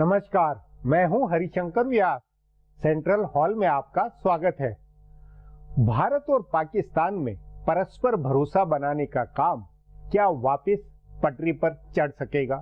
नमस्कार, मैं हूं हरिशंकर व्यास। सेंट्रल हॉल में आपका स्वागत है। भारत और पाकिस्तान में परस्पर भरोसा बनाने का काम क्या वापस पटरी पर चढ़ सकेगा?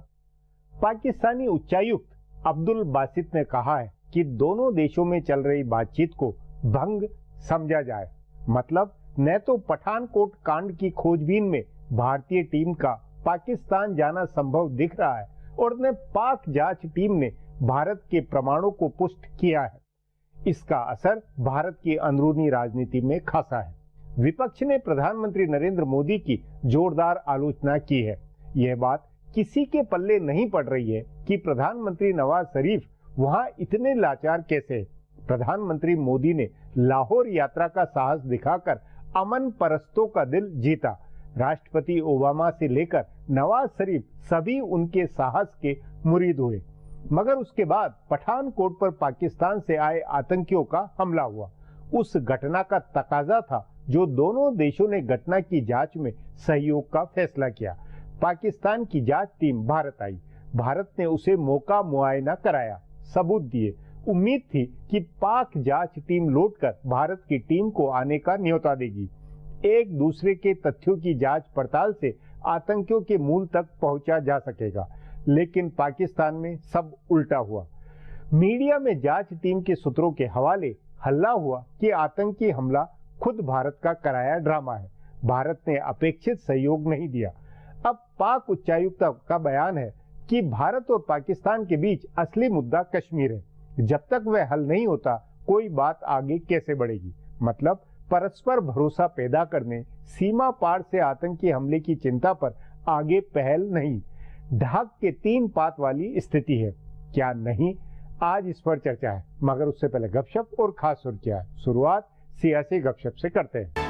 पाकिस्तानी उच्चायुक्त अब्दुल बासित ने कहा है कि दोनों देशों में चल रही बातचीत को भंग समझा जाए। मतलब न तो पठानकोट कांड की खोजबीन में भारतीय टीम का पाकिस्तान जाना संभव दिख रहा है और न पाक जांच टीम ने भारत के प्रमाणों को पुष्ट किया है। इसका असर भारत की अंदरूनी राजनीति में खासा है। विपक्ष ने प्रधानमंत्री नरेंद्र मोदी की जोरदार आलोचना की है। यह बात किसी के पल्ले नहीं पड़ रही है कि प्रधानमंत्री नवाज शरीफ वहां इतने लाचार कैसे हैं। प्रधानमंत्री मोदी ने लाहौर यात्रा का साहस दिखाकर अमन परस्तों का दिल जीता। राष्ट्रपति ओबामा से लेकर नवाज शरीफ सभी उनके साहस के मुरीद हुए। मगर उसके बाद पठानकोट पर पाकिस्तान से आए आतंकियों का हमला हुआ। उस घटना का तकाजा था जो दोनों देशों ने घटना की जांच में सहयोग का फैसला किया। पाकिस्तान की जांच टीम भारत आई। भारत ने उसे मौका मुआयना कराया, सबूत दिए। उम्मीद थी कि पाक जांच टीम लौटकर भारत की टीम को आने का न्योता देगी। एक दूसरे के तथ्यों की जांच पड़ताल से आतंकियों के मूल तक पहुंचा जा सकेगा। लेकिन पाकिस्तान में सब उल्टा हुआ। मीडिया में जांच टीम के सूत्रों के हवाले हल्ला हुआ कि आतंकी हमला खुद भारत का कराया ड्रामा है। भारत ने अपेक्षित सहयोग नहीं दिया। अब पाक उच्चायुक्त का बयान है कि भारत और पाकिस्तान के बीच असली मुद्दा कश्मीर है। जब तक वह हल नहीं होता, कोई बात आगे कैसे बढ़ेगी? मतलब परस्पर भरोसा पैदा करने, सीमा पार से आतंकी हमले की चिंता पर आगे पहल नहीं। ढाक के 3 पात वाली स्थिति है। क्या नहीं? आज इस पर चर्चा है, मगर उससे पहले गपशप और खास सुर्खियां। शुरुआत सियासी गपशप से करते हैं।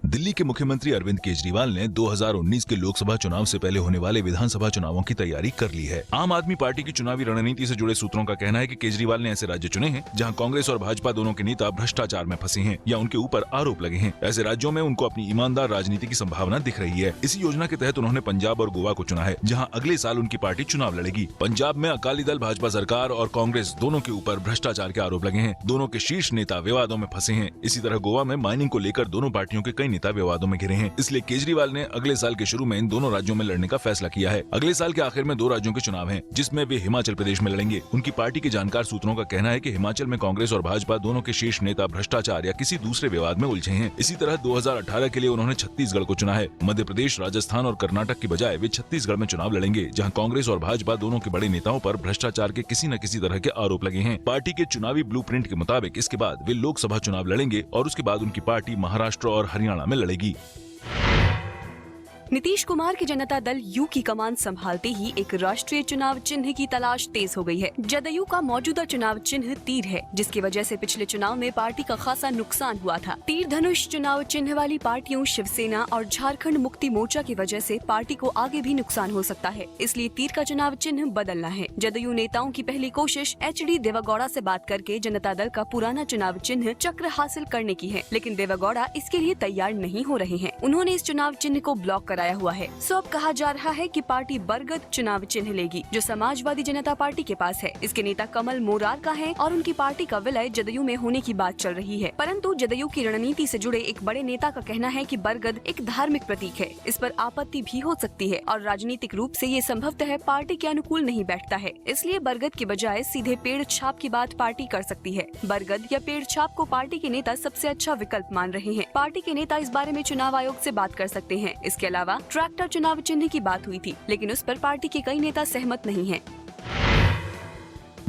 दिल्ली के मुख्यमंत्री अरविंद केजरीवाल ने 2019 के लोकसभा चुनाव से पहले होने वाले विधानसभा चुनावों की तैयारी कर ली है। आम आदमी पार्टी की चुनावी रणनीति से जुड़े सूत्रों का कहना है कि केजरीवाल ने ऐसे राज्य चुने हैं जहां कांग्रेस और भाजपा दोनों के नेता भ्रष्टाचार में फंसे हैं या उनके ऊपर आरोप लगे हैं। ऐसे राज्यों में उनको अपनी ईमानदार राजनीति की संभावना दिख रही है। इसी योजना के तहत उन्होंने पंजाब और गोवा को चुना है, जहाँ अगले साल उनकी पार्टी चुनाव लड़ेगी। पंजाब में अकाली दल भाजपा सरकार और कांग्रेस दोनों के ऊपर भ्रष्टाचार के आरोप लगे हैं। दोनों के शीर्ष नेता विवादों में फंसे हैं। इसी तरह गोवा में माइनिंग को लेकर दोनों पार्टियों के कई नेता विवादों में घिरे हैं। इसलिए केजरीवाल ने अगले साल के शुरू में इन दोनों राज्यों में लड़ने का फैसला किया है। अगले साल के आखिर में 2 राज्यों के चुनाव हैं, जिसमें वे हिमाचल प्रदेश में लड़ेंगे। उनकी पार्टी के जानकार सूत्रों का कहना है कि हिमाचल में कांग्रेस और भाजपा दोनों के शीर्ष नेता भ्रष्टाचार या किसी दूसरे विवाद में उलझे हैं। इसी तरह 2018 के लिए उन्होंने छत्तीसगढ़ को चुना है। मध्य प्रदेश, राजस्थान और कर्नाटक की बजाय वे छत्तीसगढ़ में चुनाव लड़ेंगे, जहाँ कांग्रेस और भाजपा दोनों के बड़े नेताओं पर भ्रष्टाचार के किसी न किसी तरह के आरोप लगे हैं। पार्टी के चुनावी ब्लूप्रिंट के मुताबिक इसके बाद वे लोकसभा चुनाव लड़ेंगे और उसके बाद उनकी पार्टी महाराष्ट्र और हरियाणा में लड़ेगी। नीतीश कुमार की जनता दल यू की कमान संभालते ही एक राष्ट्रीय चुनाव चिन्ह की तलाश तेज हो गई है। जदयू का मौजूदा चुनाव चिन्ह तीर है, जिसकी वजह से पिछले चुनाव में पार्टी का खासा नुकसान हुआ था। तीर धनुष चुनाव चिन्ह वाली पार्टियों शिवसेना और झारखंड मुक्ति मोर्चा की वजह से पार्टी को आगे भी नुकसान हो सकता है। इसलिए तीर का चुनाव चिन्ह बदलना है। जदयू नेताओं की पहली कोशिश HD देवेगौड़ा से बात करके जनता दल का पुराना चुनाव चिन्ह चक्र हासिल करने की है, लेकिन देवेगौड़ा इसके लिए तैयार नहीं हो रहे हैं। उन्होंने इस चुनाव चिन्ह को ब्लॉक कराया हुआ है। सो अब कहा जा रहा है कि पार्टी बरगद चुनाव चिन्ह लेगी, जो समाजवादी जनता पार्टी के पास है। इसके नेता कमल मोरार का है और उनकी पार्टी का विलय जदयू में होने की बात चल रही है। परंतु जदयू की रणनीति से जुड़े एक बड़े नेता का कहना है कि बरगद एक धार्मिक प्रतीक है, इस पर आपत्ति भी हो सकती है और राजनीतिक रूप से ये संभवतः पार्टी के अनुकूल नहीं बैठता है। इसलिए बरगद के बजाय सीधे पेड़ छाप की बात पार्टी कर सकती है। बरगद या पेड़ छाप को पार्टी के नेता सबसे अच्छा विकल्प मान रहे हैं। पार्टी के नेता इस बारे में चुनाव आयोग से बात कर सकते हैं। इसके अलावा ट्रैक्टर चुनाव चिन्ह की बात हुई थी, लेकिन उस पर पार्टी के कई नेता सहमत नहीं हैं।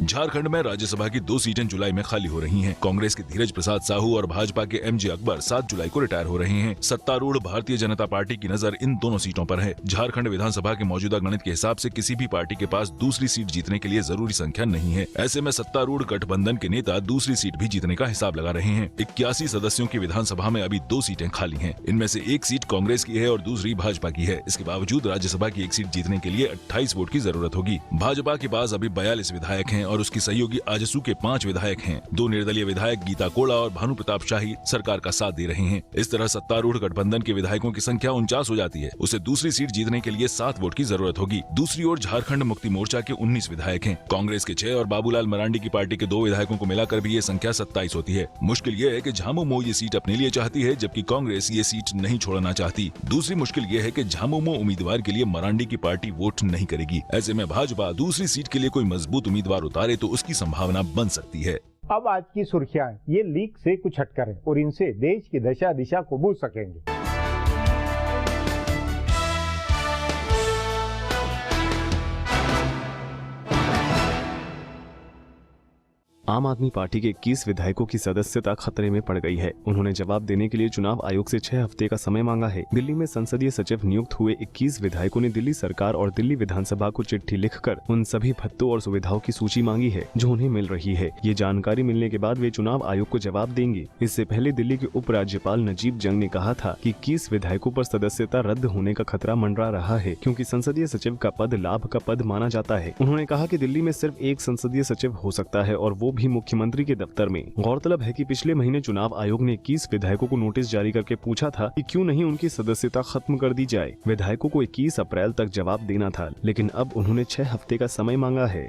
झारखंड में राज्यसभा की 2 सीटें जुलाई में खाली हो रही हैं। कांग्रेस के धीरज प्रसाद साहू और भाजपा के MJ अकबर 7 जुलाई को रिटायर हो रहे हैं। सत्तारूढ़ भारतीय जनता पार्टी की नजर इन दोनों सीटों पर है। झारखंड विधानसभा के मौजूदा गणित के हिसाब से किसी भी पार्टी के पास दूसरी सीट जीतने के लिए जरूरी संख्या नहीं है। ऐसे में सत्तारूढ़ गठबंधन के नेता दूसरी सीट भी जीतने का हिसाब लगा रहे हैं। 81 सदस्यों की विधानसभा में अभी 2 सीटें खाली हैं। इनमें से एक सीट कांग्रेस की है और दूसरी भाजपा की है। इसके बावजूद राज्यसभा की एक सीट जीतने के लिए 28 वोट की जरूरत होगी। भाजपा के पास अभी 42 विधायक हैं और और उसकी सहयोगी आजसू के 5 विधायक हैं। 2 निर्दलीय विधायक गीता कोड़ा और भानु प्रताप शाही सरकार का साथ दे रहे हैं। इस तरह सत्तारूढ़ गठबंधन के विधायकों की संख्या 49 हो जाती है। उसे दूसरी सीट जीतने के लिए 7 वोट की जरूरत होगी। दूसरी ओर झारखंड मुक्ति मोर्चा के 19 विधायक हैं। कांग्रेस के 6 और बाबूलाल मरांडी की पार्टी के 2 विधायकों को मिलाकर भी ये संख्या 27 होती है। मुश्किल ये है कि झामुमो ये सीट अपने लिए चाहती है, जबकि कांग्रेस ये सीट नहीं छोड़ना चाहती। दूसरी मुश्किल ये है कि झामुमो उम्मीदवार के लिए मरांडी की पार्टी वोट नहीं करेगी। ऐसे में भाजपा दूसरी सीट के लिए कोई मजबूत उम्मीदवार उतारे तो उसकी संभावना बन सकती है। अब आज की सुर्खियां ये लीक से कुछ हटकर हैं और इनसे देश की दशा दिशा को बूझ सकेंगे। आम आदमी पार्टी के 21 विधायकों की सदस्यता खतरे में पड़ गई है। उन्होंने जवाब देने के लिए चुनाव आयोग से 6 हफ्ते का समय मांगा है। दिल्ली में संसदीय सचिव नियुक्त हुए 21 विधायकों ने दिल्ली सरकार और दिल्ली विधानसभा को चिट्ठी लिखकर उन सभी भत्तों और सुविधाओं की सूची मांगी है जो उन्हें मिल रही है। ये जानकारी मिलने के बाद वे चुनाव आयोग को जवाब देंगे। इससे पहले दिल्ली के उपराज्यपाल नजीब जंग ने कहा था कि 21 विधायकों पर सदस्यता रद्द होने का खतरा मंडरा रहा है, क्योंकि संसदीय सचिव का पद लाभ का पद माना जाता है। उन्होंने कहा कि दिल्ली में सिर्फ एक संसदीय सचिव हो सकता है और वो भी मुख्यमंत्री के दफ्तर में। गौरतलब है कि पिछले महीने चुनाव आयोग ने 21 विधायकों को नोटिस जारी करके पूछा था कि क्यों नहीं उनकी सदस्यता खत्म कर दी जाए। विधायकों को 21 अप्रैल तक जवाब देना था, लेकिन अब उन्होंने 6 हफ्ते का समय मांगा है।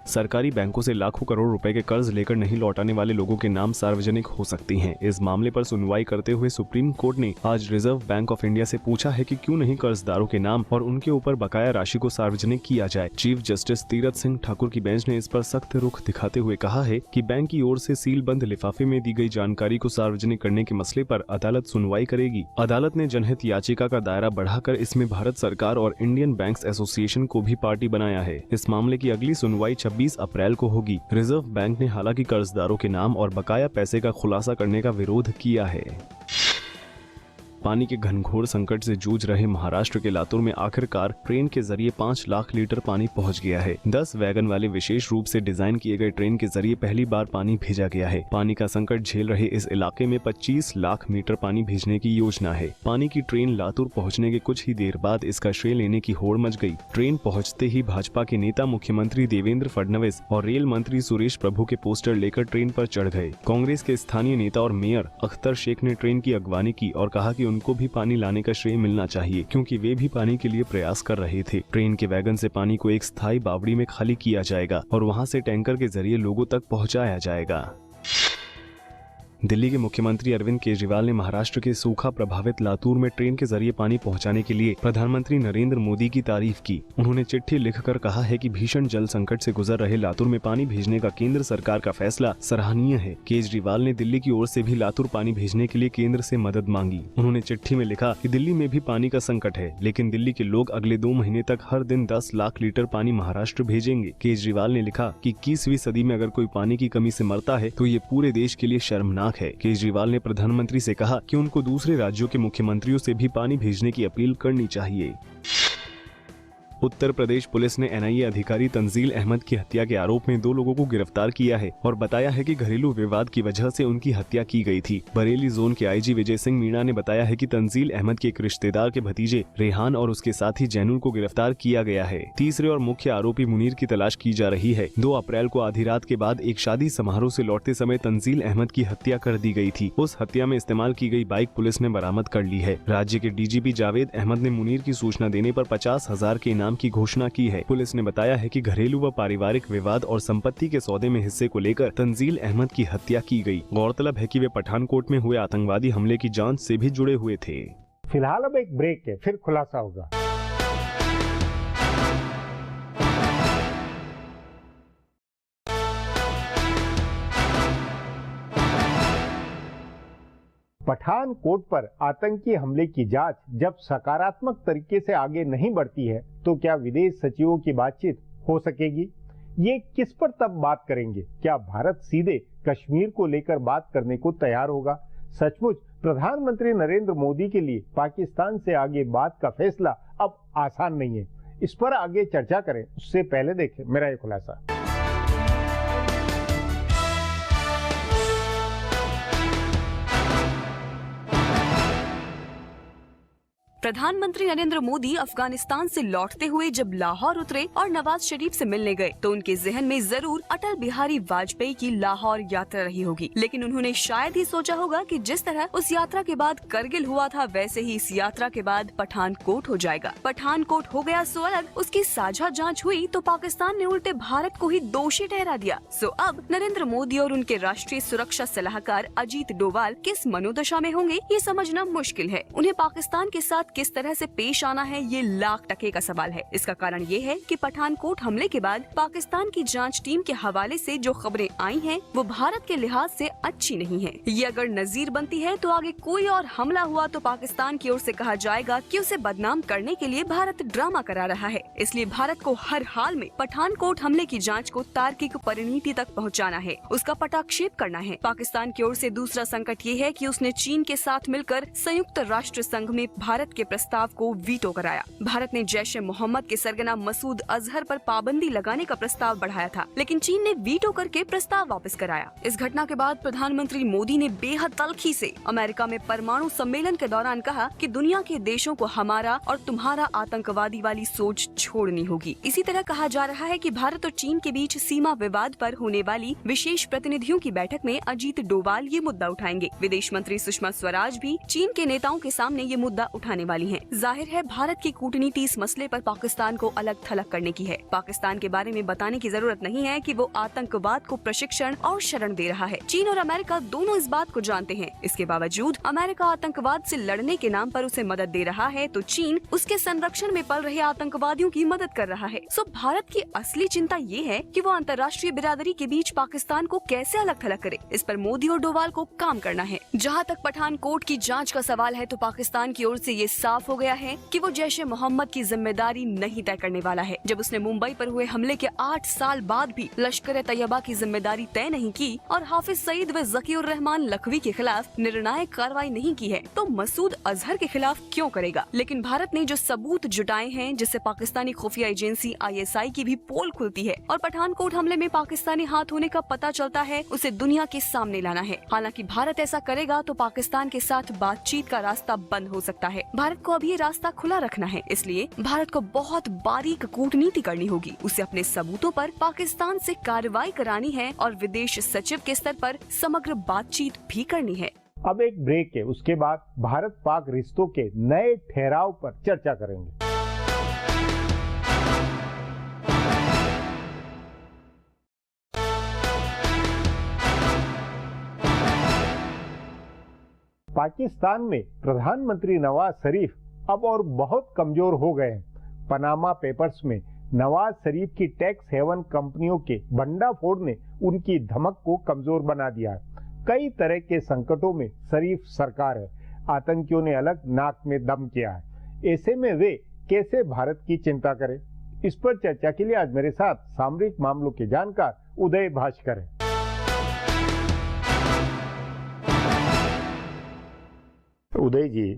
सरकारी बैंकों से लाखों करोड़ रुपए के कर्ज लेकर नहीं लौटाने वाले लोगों के नाम सार्वजनिक हो सकती हैं। इस मामले पर सुनवाई करते हुए सुप्रीम कोर्ट ने आज रिजर्व बैंक ऑफ इंडिया से पूछा है कि क्यों नहीं कर्जदारों के नाम और उनके ऊपर बकाया राशि को सार्वजनिक किया जाए। चीफ जस्टिस तीरथ सिंह ठाकुर की बेंच ने इस पर सख्त रुख दिखाते हुए कहा है कि बैंक की ओर से सीलबंद लिफाफे में दी गई जानकारी को सार्वजनिक करने के मसले पर अदालत सुनवाई करेगी। अदालत ने जनहित याचिका का दायरा बढ़ाकर इसमें भारत सरकार और इंडियन बैंक्स एसोसिएशन को भी पार्टी बनाया है। इस मामले की अगली सुनवाई 26 अप्रैल को होगी। रिजर्व बैंक ने हालांकि कर्जदारों के नाम और बकाया पैसे का खुलासा करने का विरोध किया है। पानी के घनघोर संकट से जूझ रहे महाराष्ट्र के लातूर में आखिरकार ट्रेन के जरिए 5 लाख लीटर पानी पहुंच गया है। 10 वैगन वाले विशेष रूप से डिजाइन किए गए ट्रेन के जरिए पहली बार पानी भेजा गया है। पानी का संकट झेल रहे इस इलाके में 25 लाख मीटर पानी भेजने की योजना है। पानी की ट्रेन लातूर पहुंचने के कुछ ही देर बाद इसका श्रेय लेने की होड़ मच गई। ट्रेन पहुंचते ही भाजपा के नेता मुख्यमंत्री देवेंद्र फडणवीस और रेल मंत्री सुरेश प्रभु के पोस्टर लेकर ट्रेन पर चढ़ गए। कांग्रेस के स्थानीय नेता और मेयर अख्तर शेख ने ट्रेन की अगवानी की और कहा कि उनको भी पानी लाने का श्रेय मिलना चाहिए, क्योंकि वे भी पानी के लिए प्रयास कर रहे थे। ट्रेन के वैगन से पानी को एक स्थायी बावड़ी में खाली किया जाएगा और वहां से टैंकर के जरिए लोगों तक पहुंचाया जाएगा। दिल्ली के मुख्यमंत्री अरविंद केजरीवाल ने महाराष्ट्र के सूखा प्रभावित लातूर में ट्रेन के जरिए पानी पहुंचाने के लिए प्रधानमंत्री नरेंद्र मोदी की तारीफ की। उन्होंने चिट्ठी लिखकर कहा है कि भीषण जल संकट से गुजर रहे लातूर में पानी भेजने का केंद्र सरकार का फैसला सराहनीय है। केजरीवाल ने दिल्ली की ओर से भी लातूर पानी भेजने के लिए केंद्र से मदद मांगी। उन्होंने चिट्ठी में लिखा कि दिल्ली में भी पानी का संकट है, लेकिन दिल्ली के लोग अगले 2 महीने तक हर दिन 10 लाख लीटर पानी महाराष्ट्र भेजेंगे। केजरीवाल ने लिखा कि 21वीं सदी में अगर कोई पानी की कमी से मरता है तो ये पूरे देश के लिए शर्मनाक है। केजरीवाल ने प्रधानमंत्री से कहा कि उनको दूसरे राज्यों के मुख्यमंत्रियों से भी पानी भेजने की अपील करनी चाहिए। उत्तर प्रदेश पुलिस ने एनआईए अधिकारी तंजील अहमद की हत्या के आरोप में 2 लोगों को गिरफ्तार किया है और बताया है कि घरेलू विवाद की वजह से उनकी हत्या की गई थी। बरेली जोन के आईजी विजय सिंह मीणा ने बताया है कि तंजील अहमद के एक रिश्तेदार के भतीजे रेहान और उसके साथी जैनुल को गिरफ्तार किया गया है। तीसरे और मुख्य आरोपी मुनीर की तलाश की जा रही है। 2 अप्रैल को आधी रात के बाद एक शादी समारोह से लौटते समय तंजील अहमद की हत्या कर दी गई थी। उस हत्या में इस्तेमाल की गई बाइक पुलिस ने बरामद कर ली है। राज्य के डीजीपी जावेद अहमद ने मुनीर की सूचना देने पर 50,000 के इनाम की घोषणा की है। पुलिस ने बताया है कि घरेलू व पारिवारिक विवाद और संपत्ति के सौदे में हिस्से को लेकर तंजील अहमद की हत्या की गई। गौरतलब है कि वे पठानकोट में हुए आतंकवादी हमले की जांच से भी जुड़े हुए थे। फिलहाल अब एक ब्रेक है, फिर खुलासा होगा। पठानकोट पर आतंकी हमले की जांच जब सकारात्मक तरीके से आगे नहीं बढ़ती है तो क्या विदेश सचिवों की बातचीत हो सकेगी? ये किस पर तब बात करेंगे? क्या भारत सीधे कश्मीर को लेकर बात करने को तैयार होगा? सचमुच प्रधानमंत्री नरेंद्र मोदी के लिए पाकिस्तान से आगे बात का फैसला अब आसान नहीं है। इस पर आगे चर्चा करें उससे पहले देखें मेरा ये खुलासा। प्रधानमंत्री नरेंद्र मोदी अफगानिस्तान से लौटते हुए जब लाहौर उतरे और नवाज शरीफ से मिलने गए तो उनके जहन में जरूर अटल बिहारी वाजपेयी की लाहौर यात्रा रही होगी, लेकिन उन्होंने शायद ही सोचा होगा कि जिस तरह उस यात्रा के बाद करगिल हुआ था वैसे ही इस यात्रा के बाद पठानकोट हो जाएगा। पठानकोट हो गया सो अलग, उसकी साझा जांच हुई तो पाकिस्तान ने उल्टे भारत को ही दोषी ठहरा दिया। सो अब नरेंद्र मोदी और उनके राष्ट्रीय सुरक्षा सलाहकार अजीत डोभाल किस मनोदशा में होंगे ये समझना मुश्किल है। उन्हें पाकिस्तान के साथ किस तरह से पेश आना है ये लाख टके का सवाल है। इसका कारण ये है कि पठानकोट हमले के बाद पाकिस्तान की जांच टीम के हवाले से जो खबरें आई हैं वो भारत के लिहाज से अच्छी नहीं है। ये अगर नजीर बनती है तो आगे कोई और हमला हुआ तो पाकिस्तान की ओर से कहा जाएगा कि उसे बदनाम करने के लिए भारत ड्रामा करा रहा है। इसलिए भारत को हर हाल में पठानकोट हमले की जांच को तार्किक परिणति तक पहुंचाना है, उसका पटाक्षेप करना है। पाकिस्तान की ओर से दूसरा संकट ये है कि उसने चीन के साथ मिलकर संयुक्त राष्ट्र संघ में भारत के प्रस्ताव को वीटो कराया। भारत ने जैश ए मोहम्मद के सरगना मसूद अजहर पर पाबंदी लगाने का प्रस्ताव बढ़ाया था, लेकिन चीन ने वीटो करके प्रस्ताव वापस कराया। इस घटना के बाद प्रधानमंत्री मोदी ने बेहद तल्खी से अमेरिका में परमाणु सम्मेलन के दौरान कहा कि दुनिया के देशों को हमारा और तुम्हारा आतंकवादी वाली सोच छोड़नी होगी। इसी तरह कहा जा रहा है कि भारत और चीन के बीच सीमा विवाद पर होने वाली विशेष प्रतिनिधियों की बैठक में अजीत डोभाल ये मुद्दा उठाएंगे। विदेश मंत्री सुषमा स्वराज भी चीन के नेताओं के सामने ये मुद्दा उठाने वाली हैं। जाहिर है भारत की कूटनीति इस मसले पर पाकिस्तान को अलग थलग करने की है। पाकिस्तान के बारे में बताने की जरूरत नहीं है कि वो आतंकवाद को प्रशिक्षण और शरण दे रहा है। चीन और अमेरिका दोनों इस बात को जानते हैं। इसके बावजूद अमेरिका आतंकवाद से लड़ने के नाम पर उसे मदद दे रहा है तो चीन उसके संरक्षण में पल रहे आतंकवादियों की मदद कर रहा है। सो भारत की असली चिंता ये है कि वो अंतर्राष्ट्रीय बिरादरी के बीच पाकिस्तान को कैसे अलग थलग करे। इस पर मोदी और डोभाल को काम करना है। जहाँ तक पठानकोट की जांच का सवाल है तो पाकिस्तान की ओर से ये साफ हो गया है कि वो जैश ए मोहम्मद की जिम्मेदारी नहीं तय करने वाला है। जब उसने मुंबई पर हुए हमले के 8 साल बाद भी लश्कर ए तैयबा की जिम्मेदारी तय नहीं की और हाफिज सईद व ज़कीउर रहमान लखवी के खिलाफ निर्णायक कार्रवाई नहीं की है तो मसूद अजहर के खिलाफ क्यों करेगा। लेकिन भारत ने जो सबूत जुटाए हैं जिससे पाकिस्तानी खुफिया एजेंसी ISI की भी पोल खुलती है और पठानकोट हमले में पाकिस्तानी हाथ होने का पता चलता है, उसे दुनिया के सामने लाना है। हालांकि भारत ऐसा करेगा तो पाकिस्तान के साथ बातचीत का रास्ता बंद हो सकता है। भारत को अभी ये रास्ता खुला रखना है, इसलिए भारत को बहुत बारीक कूटनीति करनी होगी। उसे अपने सबूतों पर पाकिस्तान से कार्रवाई करानी है और विदेश सचिव के स्तर पर समग्र बातचीत भी करनी है। अब एक ब्रेक है, उसके बाद भारत पाक रिश्तों के नए ठहराव पर चर्चा करेंगे। पाकिस्तान में प्रधानमंत्री नवाज शरीफ अब और बहुत कमजोर हो गए हैं। पनामा पेपर्स में नवाज शरीफ की टैक्स हेवन कंपनियों के भंडाफोड़ ने उनकी धमक को कमजोर बना दिया है। कई तरह के संकटों में शरीफ सरकार है। आतंकियों ने अलग नाक में दम किया है। ऐसे में वे कैसे भारत की चिंता करें, इस पर चर्चा के लिए आज मेरे साथ सामरिक मामलों के जानकार उदय भास्कर हैं। उदय जी,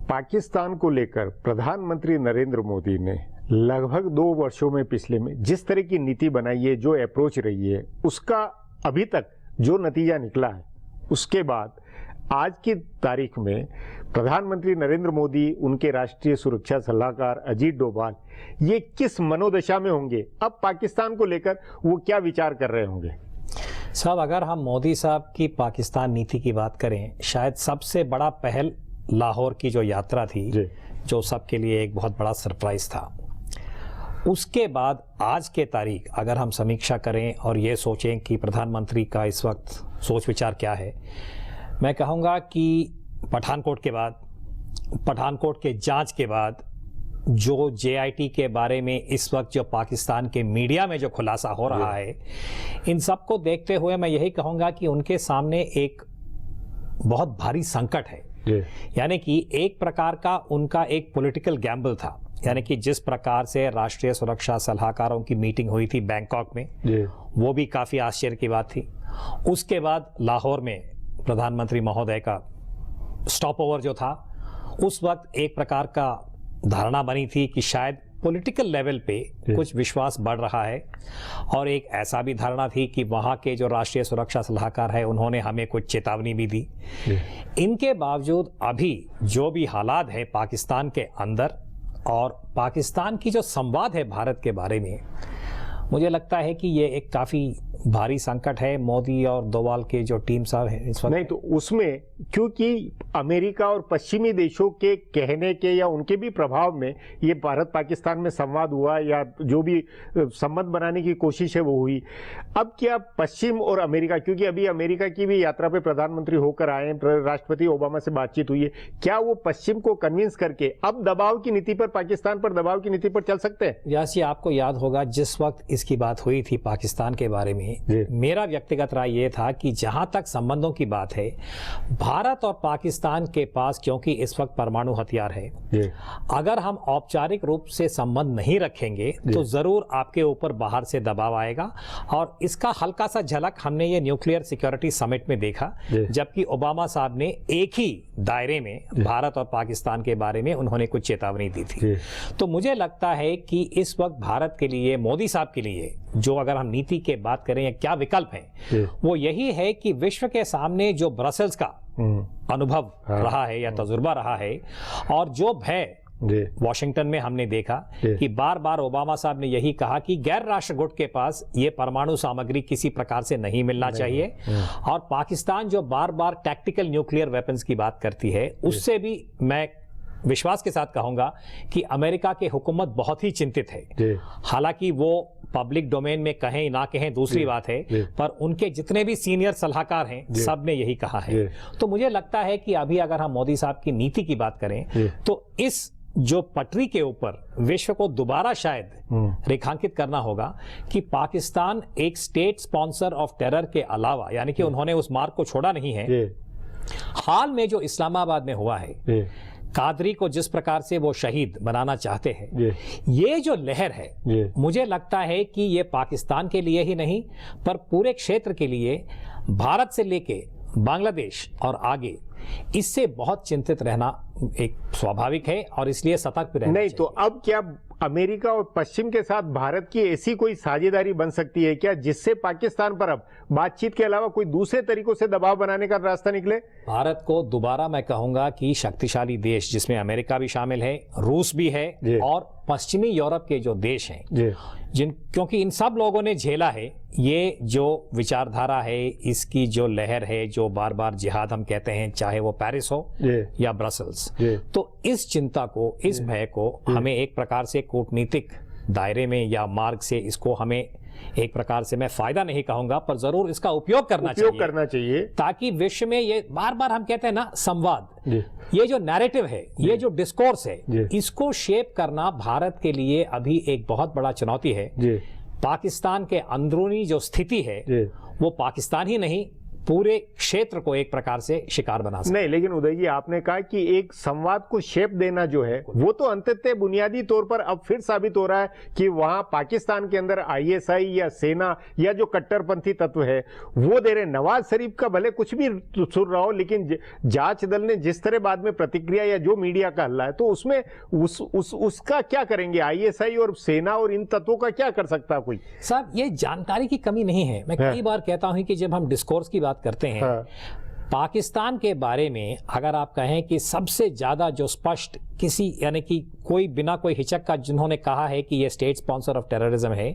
पाकिस्तान को लेकर प्रधानमंत्री नरेंद्र मोदी ने लगभग 2 वर्षों में पिछले में जिस तरह की नीति बनाई है, जो अप्रोच रही है, उसका अभी तक जो नतीजा निकला है, उसके बाद आज की तारीख में प्रधानमंत्री नरेंद्र मोदी, उनके राष्ट्रीय सुरक्षा सलाहकार अजीत डोभाल, ये किस मनोदशा में होंगे? अब पाकिस्तान को लेकर वो क्या विचार कर रहे होंगे? साहब, अगर हम मोदी साहब की पाकिस्तान नीति की बात करें, शायद सबसे बड़ा पहल लाहौर की जो यात्रा थी, जो सबके लिए एक बहुत बड़ा सरप्राइज था। उसके बाद आज के तारीख अगर हम समीक्षा करें और ये सोचें कि प्रधानमंत्री का इस वक्त सोच विचार क्या है, मैं कहूँगा कि पठानकोट के बाद, पठानकोट के जांच के बाद जो JIT के बारे में इस वक्त जो पाकिस्तान के मीडिया में जो खुलासा हो रहा है, इन सब को देखते हुए मैं यही कहूँगा कि उनके सामने एक बहुत भारी संकट है। यानी कि एक प्रकार का उनका एक पॉलिटिकल गैम्बल था। यानी कि जिस प्रकार से राष्ट्रीय सुरक्षा सलाहकारों की मीटिंग हुई थी बैंकॉक में, वो भी काफ़ी आश्चर्य की बात थी। उसके बाद लाहौर में प्रधानमंत्री महोदय का स्टॉप ओवर जो था, उस वक्त एक प्रकार का धारणा बनी थी कि शायद पॉलिटिकल लेवल पे कुछ विश्वास बढ़ रहा है और एक ऐसा भी धारणा थी कि वहाँ के जो राष्ट्रीय सुरक्षा सलाहकार है उन्होंने हमें कुछ चेतावनी भी दी। इनके बावजूद अभी जो भी हालात है पाकिस्तान के अंदर और पाकिस्तान की जो संवाद है भारत के बारे में, मुझे लगता है कि ये एक काफ़ी भारी संकट है मोदी और डोवाल के जो टीम साहब हैं इस वक्त। नहीं तो उसमें क्योंकि अमेरिका और पश्चिमी देशों के कहने के या उनके भी प्रभाव में ये भारत पाकिस्तान में संवाद हुआ या जो भी संबंध बनाने की कोशिश है वो हुई। अब क्या पश्चिम और अमेरिका, क्योंकि अभी अमेरिका की भी यात्रा पे प्रधानमंत्री होकर आए हैं, राष्ट्रपति ओबामा से बातचीत हुई है, क्या वो पश्चिम को कन्विंस करके अब दबाव की नीति पर, पाकिस्तान पर दबाव की नीति पर चल सकते हैं? यासी, आपको याद होगा जिस वक्त इसकी बात हुई थी पाकिस्तान के बारे में, मेरा व्यक्तिगत राय ये था कि जहां तक संबंधों की बात है, भारत और पाकिस्तान के पास क्योंकि इस वक्त परमाणु हथियार है, अगर हम औपचारिक रूप से संबंध नहीं रखेंगे तो जरूर आपके ऊपर बाहर से दबाव आएगा। और इसका हल्का सा झलक हमने ये न्यूक्लियर सिक्योरिटी समिट में देखा, जबकि ओबामा साहब ने एक ही दायरे में भारत और पाकिस्तान के बारे में उन्होंने कुछ चेतावनी दी थी। तो मुझे लगता है कि इस वक्त भारत के लिए, मोदी साहब के लिए, जो अगर हम नीति की बात करें या क्या विकल्प है, वो यही है कि विश्व के सामने जो ब्रसेल्स का अनुभव रहा है या तजुर्बा रहा है और जो भय वॉशिंगटन में हमने देखा कि बार बार ओबामा साहब ने यही कहा कि गैर राष्ट्र गुट के पास ये परमाणु सामग्री किसी प्रकार से नहीं मिलना चाहिए, और पाकिस्तान जो बार बार टैक्टिकल न्यूक्लियर वेपन्स की बात करती है, उससे भी मैं विश्वास के साथ कहूंगा कि अमेरिका की हुकूमत बहुत ही चिंतित है। हालांकि वो पब्लिक डोमेन में कहें ना कहें दूसरी बात है, पर उनके जितने भी सीनियर सलाहकार हैं सब ने यही कहा है। तो मुझे लगता है कि अभी अगर हम मोदी साहब की नीति की बात करें तो इस जो पटरी के ऊपर विश्व को दोबारा शायद रेखांकित करना होगा कि पाकिस्तान एक स्टेट स्पॉन्सर ऑफ टेरर के अलावा, यानी कि उन्होंने उस मार्ग को छोड़ा नहीं है। हाल में जो इस्लामाबाद में हुआ है, कादरी को जिस प्रकार से वो शहीद बनाना चाहते हैं, ये जो लहर है, मुझे लगता है कि ये पाकिस्तान के लिए ही नहीं पर पूरे क्षेत्र के लिए, भारत से लेके बांग्लादेश और आगे, इससे बहुत चिंतित रहना एक स्वाभाविक है और इसलिए सतर्क भी रहना नहीं चाहिए। तो अब क्या अमेरिका और पश्चिम के साथ भारत की ऐसी कोई साझेदारी बन सकती है क्या, जिससे पाकिस्तान पर अब बातचीत के अलावा कोई दूसरे तरीकों से दबाव बनाने का रास्ता निकले? भारत को दोबारा मैं कहूंगा कि शक्तिशाली देश, जिसमें अमेरिका भी शामिल है, रूस भी है और पश्चिमी यूरोप के जो देश हैं, क्योंकि इन सब लोगों ने झेला है ये जो विचारधारा है, इसकी जो लहर है, जो बार बार जिहाद हम कहते हैं, चाहे वो पेरिस हो या ब्रसेल्स। तो इस चिंता को, इस भय को हमें एक प्रकार से कूटनीतिक दायरे में या मार्ग से, इसको हमें एक प्रकार से, मैं फायदा नहीं कहूंगा पर जरूर इसका उपयोग करना चाहिए, ताकि विश्व में ये बार बार हम कहते हैं ना संवाद, ये जो नैरेटिव है, ये जो डिस्कोर्स है, इसको शेप करना भारत के लिए अभी एक बहुत बड़ा चुनौती है। पाकिस्तान के अंदरूनी जो स्थिति है वो पाकिस्तान ही नहीं, पूरे क्षेत्र को एक प्रकार से शिकार बना सकते। नहीं, लेकिन उदय जी आपने कहा कि एक संवाद को शेप देना जो है वो तो अंततः बुनियादी तौर पर अब फिर साबित हो रहा है कि वहां पाकिस्तान के अंदर आईएसआई या सेना या जो कट्टरपंथी तत्व है वो दे रहे। नवाज शरीफ का भले कुछ भी सुन रहा हो, लेकिन जांच दल ने जिस तरह बाद में प्रतिक्रिया या जो मीडिया का हल्ला है, तो उसमें उसका क्या करेंगे? आईएसआई और सेना और इन तत्वों का क्या कर सकता है कोई? साहब, ये जानकारी की कमी नहीं है। मैं कई बार कहता हूं कि जब हम डिस्कोर्स की बात करते हैं, पाकिस्तान के बारे में अगर आप कहें कि सबसे ज्यादा जो स्पष्ट किसी, यानी कि कोई बिना कोई हिचक का जिन्होंने कहा है कि ये स्टेट स्पॉन्सर ऑफ टेररिज्म है,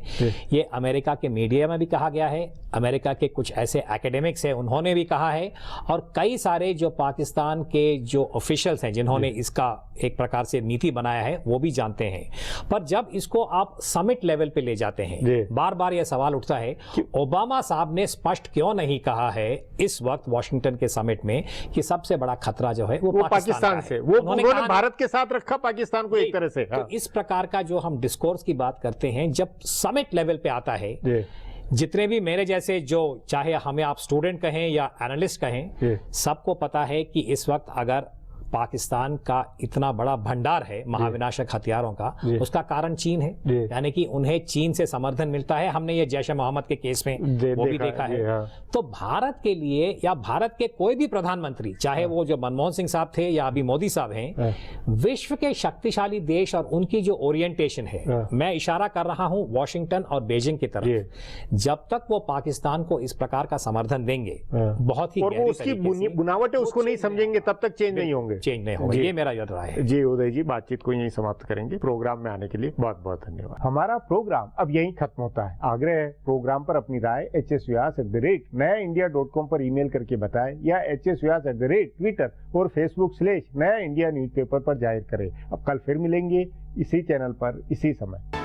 ये अमेरिका के मीडिया में भी कहा गया है, अमेरिका के कुछ ऐसे एकेडमिक्स हैं उन्होंने भी कहा है, और कई सारे जो पाकिस्तान के जो ऑफिशियल्स हैं जिन्होंने इसका एक प्रकार से नीति बनाया है वो भी जानते हैं। पर जब इसको आप समिट लेवल पे ले जाते हैं, बार बार यह सवाल उठता है कि ओबामा साहब ने स्पष्ट क्यों नहीं कहा है इस वक्त वॉशिंगटन के समिट में कि सबसे बड़ा खतरा जो है वो पाकिस्तान से, वो उन्होंने भारत के साथ रखा पाकिस्तान को एक तरह से। तो इस प्रकार का जो हम डिस्कोर्स की बात करते हैं, जब समिट लेवल पे आता है, जितने भी मेरे जैसे, जो चाहे हमें आप स्टूडेंट कहें या एनालिस्ट कहें, सबको पता है कि इस वक्त अगर पाकिस्तान का इतना बड़ा भंडार है महाविनाशक हथियारों का, उसका कारण चीन है। यानी कि उन्हें चीन से समर्थन मिलता है। हमने ये जैश ए मोहम्मद के केस में वो भी देखा है। तो भारत के लिए या भारत के कोई भी प्रधानमंत्री, चाहे वो जो मनमोहन सिंह साहब थे या अभी मोदी साहब हैं, विश्व के शक्तिशाली देश और उनकी जो ओरिएंटेशन है, मैं इशारा कर रहा हूं वॉशिंगटन और बीजिंग की तरफ, जब तक वो पाकिस्तान को इस प्रकार का समर्थन देंगे, बहुत ही और वो उसकी बुनावट है उसको नहीं समझेंगे, तब तक चेंज नहीं होंगे। ये मेरा राय है। जी उदय जी, बातचीत को यहीं समाप्त करेंगे। प्रोग्राम में आने के लिए बहुत बहुत धन्यवाद। हमारा प्रोग्राम अब यहीं खत्म होता है। आग्रह है प्रोग्राम पर अपनी राय hsvyas@nayaindia.com पर ईमेल करके बताएं या hsvyas@Twitter और Facebook/नया इंडिया न्यूज़पेपर पर जाहिर करें। अब कल फिर मिलेंगे इसी चैनल पर इसी समय।